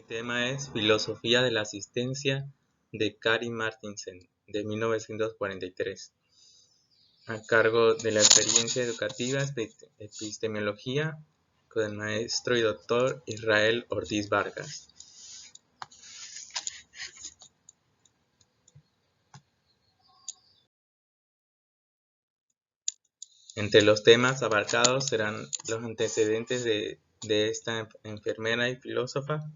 Tema es Filosofía de la Asistencia de Kari Martinsen, de 1943, a cargo de la experiencia educativa de epistemología con el maestro y doctor Israel Ortiz Vargas. Entre los temas abarcados serán los antecedentes de esta enfermera y filósofa,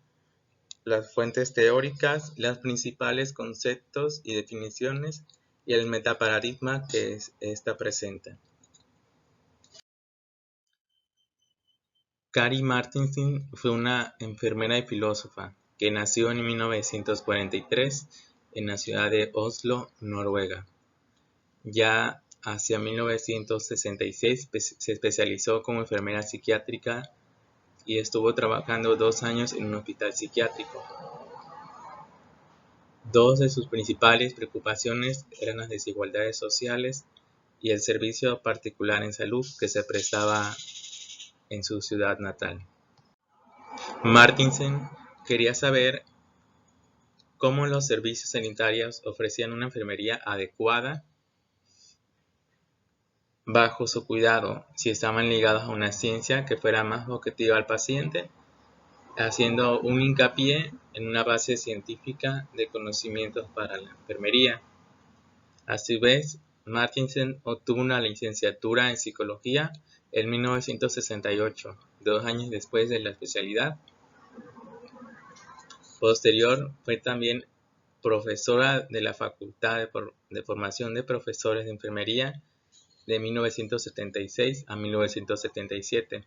las fuentes teóricas, los principales conceptos y definiciones y el metaparadigma que esta presenta. Kari Martinsen fue una enfermera y filósofa que nació en 1943 en la ciudad de Oslo, Noruega. Ya hacia 1966 se especializó como enfermera psiquiátrica y estuvo trabajando 2 años en un hospital psiquiátrico. Dos de sus principales preocupaciones eran las desigualdades sociales y el servicio particular en salud que se prestaba en su ciudad natal. Martinsen quería saber cómo los servicios sanitarios ofrecían una enfermería adecuada bajo su cuidado, si estaban ligados a una ciencia que fuera más objetiva al paciente, haciendo un hincapié en una base científica de conocimientos para la enfermería. A su vez, Martinsen obtuvo una licenciatura en psicología en 1968, 2 años después de la especialidad. Posterior, fue también profesora de la Facultad de Formación de Profesores de Enfermería de 1976 a 1977.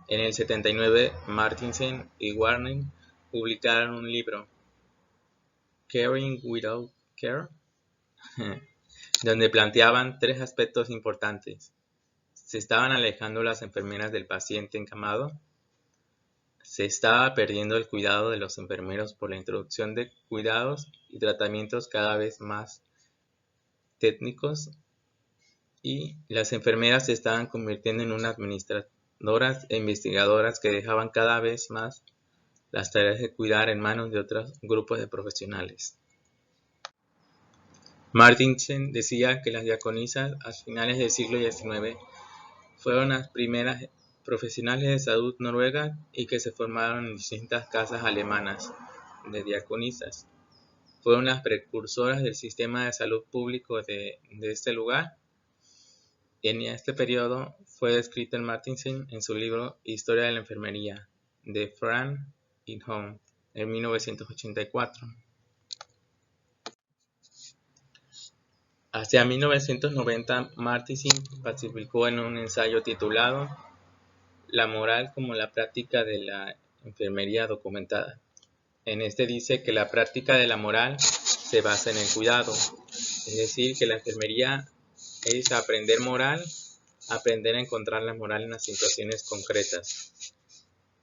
En el 79, Martinsen y Warren publicaron un libro, Caring Without Care, donde planteaban 3 aspectos importantes. Se estaban alejando las enfermeras del paciente encamado, se estaba perdiendo el cuidado de los enfermeros por la introducción de cuidados y tratamientos cada vez más técnicos, y las enfermeras se estaban convirtiendo en unas administradoras e investigadoras que dejaban cada vez más las tareas de cuidar en manos de otros grupos de profesionales. Martinsen decía que las diaconisas a finales del siglo XIX fueron las primeras profesionales de salud noruegas y que se formaron en distintas casas alemanas de diaconisas. Fueron las precursoras del sistema de salud público de este lugar. En este periodo fue descrito en Martinsen en su libro Historia de la Enfermería, de Frank in Home, en 1984. Hacia 1990, Martinsen participó en un ensayo titulado La moral como la práctica de la enfermería documentada. En este dice que la práctica de la moral se basa en el cuidado, es decir, que la enfermería es aprender moral, aprender a encontrar la moral en las situaciones concretas.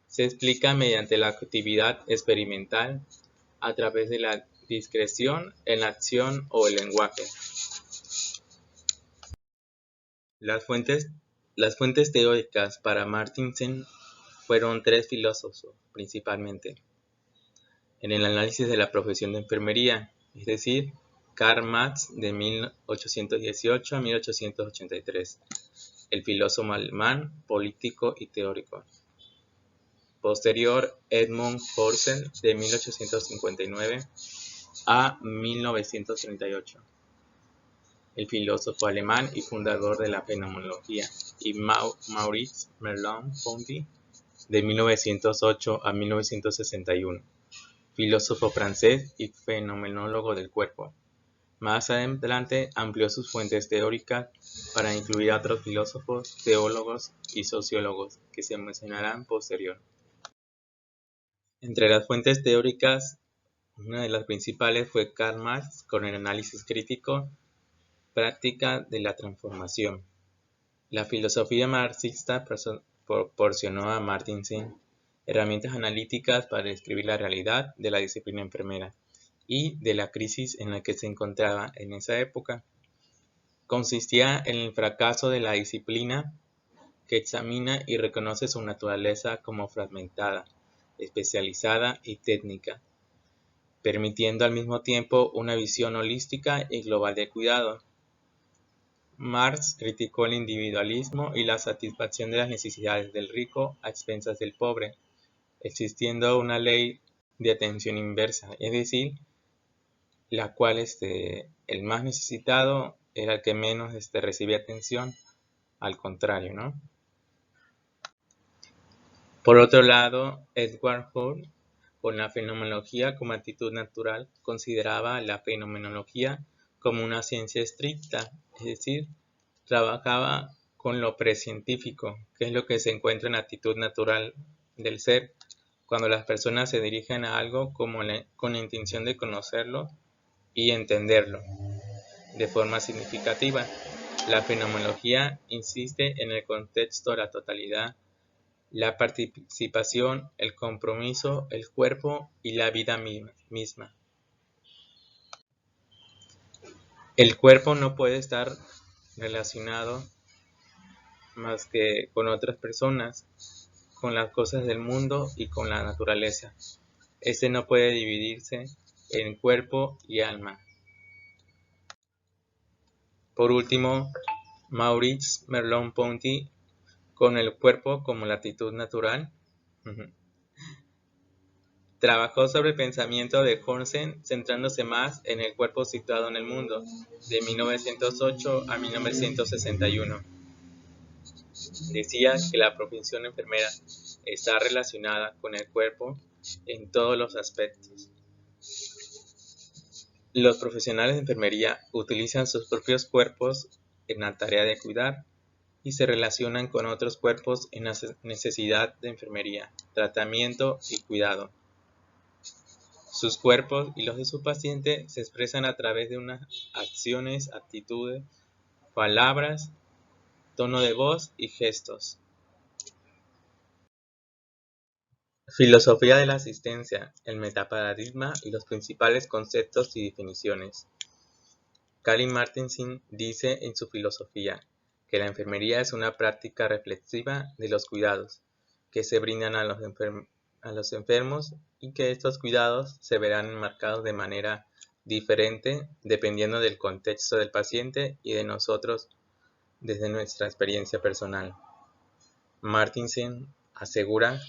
Se explica mediante la actividad experimental a través de la discreción en la acción o el lenguaje. Las fuentes teóricas para Martinsen fueron 3 filósofos principalmente en el análisis de la profesión de enfermería, es decir, Karl Marx de 1818 a 1883, el filósofo alemán, político y teórico. Posterior, Edmund Husserl de 1859 a 1938, el filósofo alemán y fundador de la fenomenología, y Maurice Merleau-Ponty de 1908 a 1961, filósofo francés y fenomenólogo del cuerpo. Más adelante amplió sus fuentes teóricas para incluir a otros filósofos, teólogos y sociólogos que se mencionarán posterior. Entre las fuentes teóricas, una de las principales fue Karl Marx con el análisis crítico, práctica de la transformación. La filosofía marxista proporcionó a Martinsen herramientas analíticas para describir la realidad de la disciplina enfermera y de la crisis en la que se encontraba en esa época. Consistía en el fracaso de la disciplina que examina y reconoce su naturaleza como fragmentada, especializada y técnica, permitiendo al mismo tiempo una visión holística y global del cuidado. Marx criticó el individualismo y la satisfacción de las necesidades del rico a expensas del pobre, existiendo una ley de atención inversa, es decir, la cual el más necesitado era el que menos recibía atención, al contrario, ¿no? Por otro lado, Edward Hall, con la fenomenología como actitud natural, consideraba la fenomenología como una ciencia estricta, es decir, trabajaba con lo precientífico, que es lo que se encuentra en la actitud natural del ser, cuando las personas se dirigen a algo con la intención de conocerlo y entenderlo de forma significativa. La fenomenología insiste en el contexto, la totalidad, la participación, el compromiso, el cuerpo y la vida misma. El cuerpo no puede estar relacionado más que con otras personas, con las cosas del mundo y con la naturaleza. Este no puede dividirse en cuerpo y alma. Por último, Maurice Merleau-Ponty, con el cuerpo como la actitud natural, trabajó sobre el pensamiento de Horsen, centrándose más en el cuerpo situado en el mundo, de 1908 a 1961. Decía que la profesión enfermera está relacionada con el cuerpo en todos los aspectos. Los profesionales de enfermería utilizan sus propios cuerpos en la tarea de cuidar y se relacionan con otros cuerpos en la necesidad de enfermería, tratamiento y cuidado. Sus cuerpos y los de su paciente se expresan a través de unas acciones, actitudes, palabras, tono de voz y gestos. Filosofía de la asistencia, el metaparadigma y los principales conceptos y definiciones. Karin Martinsen dice en su filosofía que la enfermería es una práctica reflexiva de los cuidados que se brindan a los enfermos y que estos cuidados se verán enmarcados de manera diferente dependiendo del contexto del paciente y de nosotros desde nuestra experiencia personal. Martinsen asegura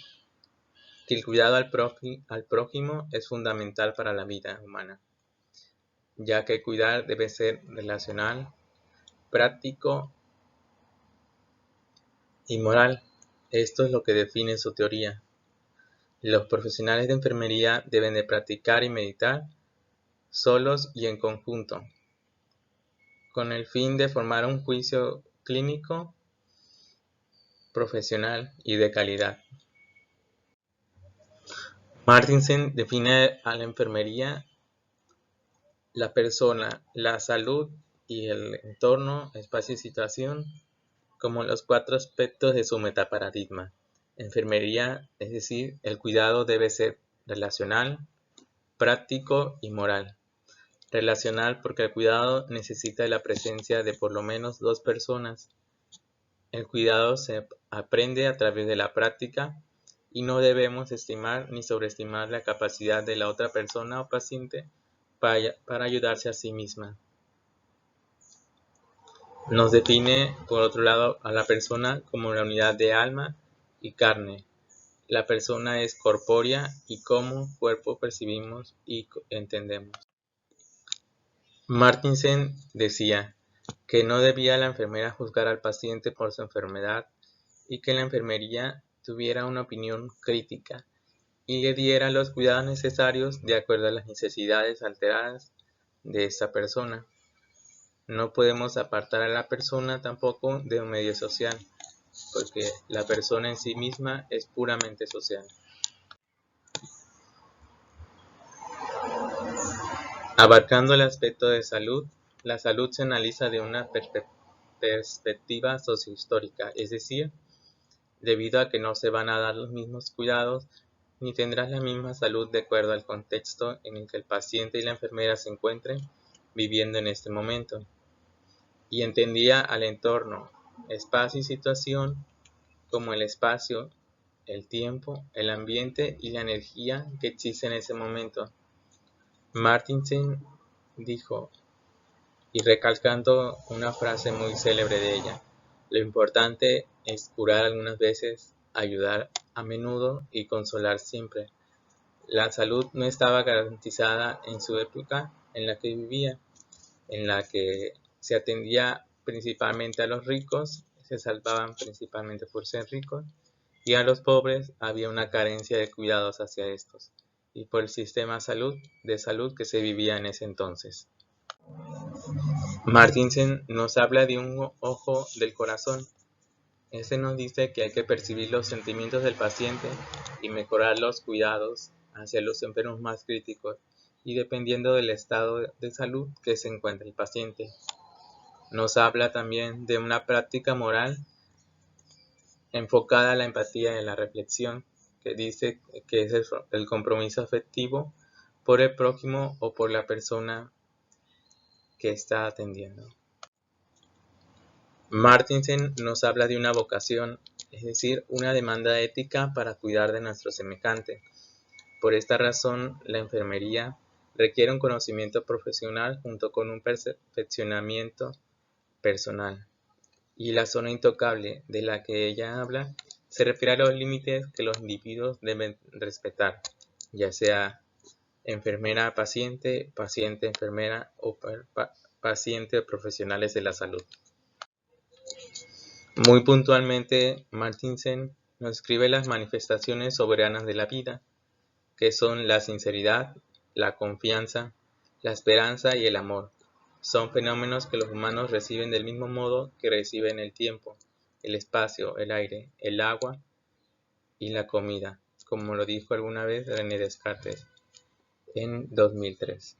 que el cuidado al prójimo es fundamental para la vida humana, ya que cuidar debe ser relacional, práctico y moral. Esto es lo que define su teoría. Los profesionales de enfermería deben de practicar y meditar solos y en conjunto, con el fin de formar un juicio clínico, profesional y de calidad. Martinsen define a la enfermería, la persona, la salud y el entorno, espacio y situación como los 4 aspectos de su metaparadigma. Enfermería, es decir, el cuidado debe ser relacional, práctico y moral. Relacional porque el cuidado necesita la presencia de por lo menos 2 personas. El cuidado se aprende a través de la práctica y no debemos estimar ni sobreestimar la capacidad de la otra persona o paciente para ayudarse a sí misma. Nos define, por otro lado, a la persona como la unidad de alma y carne. La persona es corpórea y como cuerpo percibimos y entendemos. Martinsen decía que no debía la enfermera juzgar al paciente por su enfermedad y que la enfermería tuviera una opinión crítica y le diera los cuidados necesarios de acuerdo a las necesidades alteradas de esta persona. No podemos apartar a la persona tampoco de un medio social, porque la persona en sí misma es puramente social. Abarcando el aspecto de salud, la salud se analiza de una perspectiva sociohistórica, es decir, debido a que no se van a dar los mismos cuidados ni tendrás la misma salud de acuerdo al contexto en el que el paciente y la enfermera se encuentren viviendo en este momento. Y entendía al entorno, espacio y situación como el espacio el tiempo, el ambiente y la energía que existe en ese momento. Martinsen dijo, y recalcando una frase muy célebre de ella, lo importante es curar algunas veces, ayudar a menudo y consolar siempre. La salud no estaba garantizada en su época en la que vivía, en la que se atendía principalmente a los ricos, se salvaban principalmente por ser ricos, y a los pobres había una carencia de cuidados hacia estos, y por el sistema de salud que se vivía en ese entonces. Martinsen nos habla de un ojo del corazón. Este nos dice que hay que percibir los sentimientos del paciente y mejorar los cuidados hacia los enfermos más críticos y dependiendo del estado de salud que se encuentra el paciente. Nos habla también de una práctica moral enfocada a la empatía y a la reflexión, que dice que es el compromiso afectivo por el prójimo o por la persona que está atendiendo. Martinsen nos habla de una vocación, es decir, una demanda ética para cuidar de nuestro semejante. Por esta razón, la enfermería requiere un conocimiento profesional junto con un perfeccionamiento personal. Y la zona intocable de la que ella habla se refiere a los límites que los individuos deben respetar, ya sea enfermera-paciente, paciente-enfermera o paciente-profesionales de la salud. Muy puntualmente, Martinsen nos escribe las manifestaciones soberanas de la vida, que son la sinceridad, la confianza, la esperanza y el amor. Son fenómenos que los humanos reciben del mismo modo que reciben el tiempo, el espacio, el aire, el agua y la comida, como lo dijo alguna vez René Descartes en 2003.